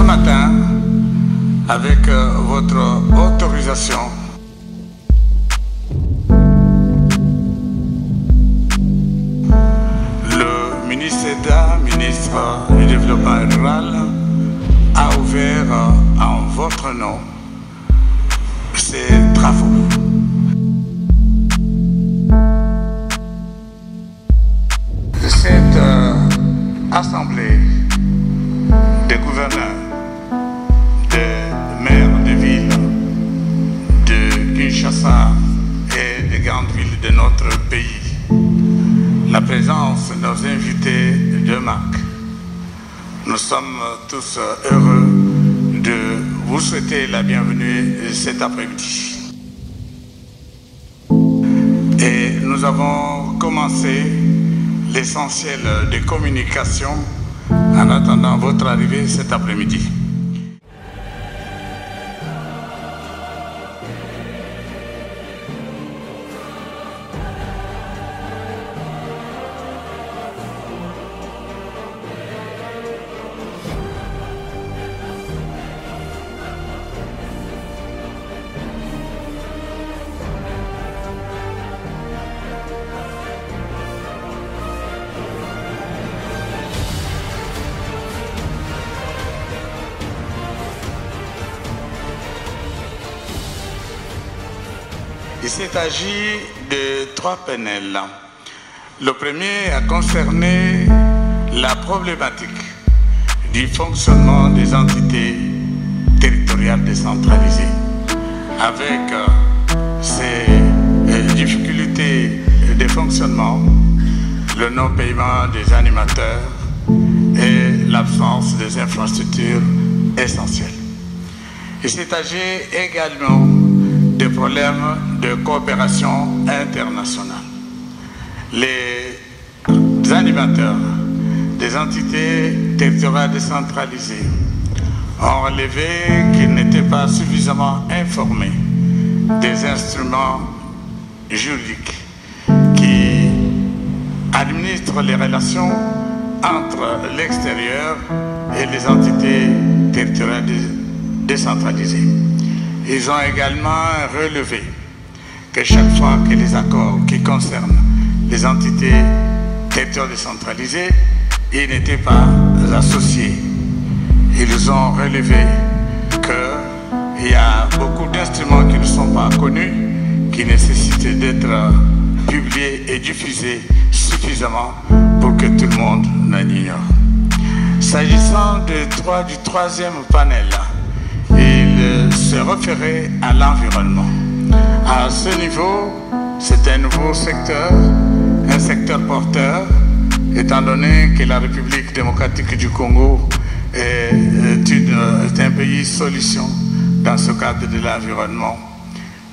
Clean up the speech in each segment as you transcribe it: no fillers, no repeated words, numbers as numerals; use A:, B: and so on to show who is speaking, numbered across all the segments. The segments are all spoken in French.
A: Ce matin, avec votre autorisation, le ministre du Développement rural, a ouvert en votre nom ces travaux. Cette assemblée des gouverneurs, des maires de villes de Kinshasa et des grandes villes de notre pays, la présence de nos invités de marque, nous sommes tous heureux de vous souhaiter la bienvenue cet après-midi. Et nous avons commencé l'essentiel des communications en attendant votre arrivée cet après-midi. Il s'est agi de 3 panels. Le premier a concerné la problématique du fonctionnement des entités territoriales décentralisées, avec ces difficultés de fonctionnement, le non-paiement des animateurs et l'absence des infrastructures essentielles. Il s'est agi également des problèmes de coopération internationale. Les animateurs des entités territoriales décentralisées ont relevé qu'ils n'étaient pas suffisamment informés des instruments juridiques qui administrent les relations entre l'extérieur et les entités territoriales décentralisées. Ils ont également relevé que chaque fois que les accords qui concernent les entités territoriales décentralisées, ils n'étaient pas associés. Ils ont relevé qu'il y a beaucoup d'instruments qui ne sont pas connus, qui nécessitent d'être publiés et diffusés suffisamment pour que tout le monde n'en ignore. S'agissant du troisième panel, il se référait à l'environnement. À ce niveau, c'est un nouveau secteur, un secteur porteur, étant donné que la République démocratique du Congo est un pays solution dans ce cadre de l'environnement.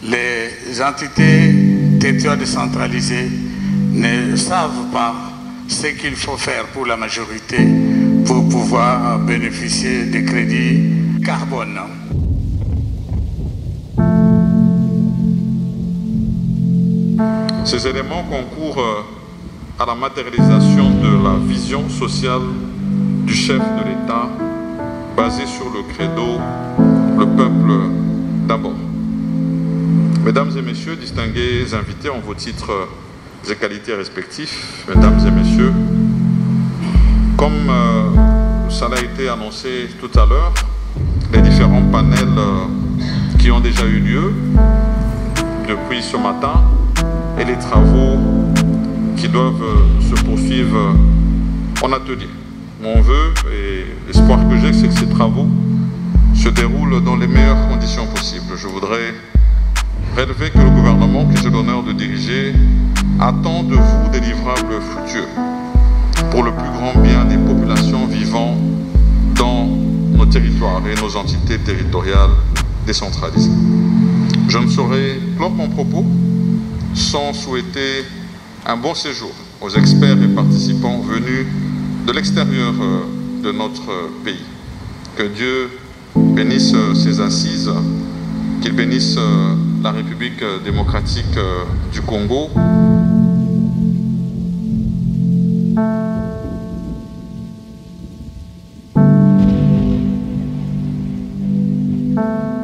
A: Les entités territoriales décentralisées ne savent pas ce qu'il faut faire pour la majorité pour pouvoir bénéficier des crédits carbone.
B: Ces éléments concourent à la matérialisation de la vision sociale du chef de l'État basée sur le credo « Le peuple d'abord ». Mesdames et messieurs, distingués invités en vos titres et qualités respectifs, mesdames et messieurs, comme ça a été annoncé tout à l'heure, les différents panels qui ont déjà eu lieu depuis ce matin et les travaux qui doivent se poursuivre en atelier. Mon vœu et l'espoir que j'ai, c'est que ces travaux se déroulent dans les meilleures conditions possibles. Je voudrais relever que le gouvernement que j'ai l'honneur de diriger attend de vous des livrables fructueux pour le plus grand bien des populations vivant dans nos territoires et nos entités territoriales décentralisées. Je ne saurais clore mon propos sans souhaiter un bon séjour aux experts et participants venus de l'extérieur de notre pays. Que Dieu bénisse ces assises, qu'il bénisse la République démocratique du Congo.
C: Merci.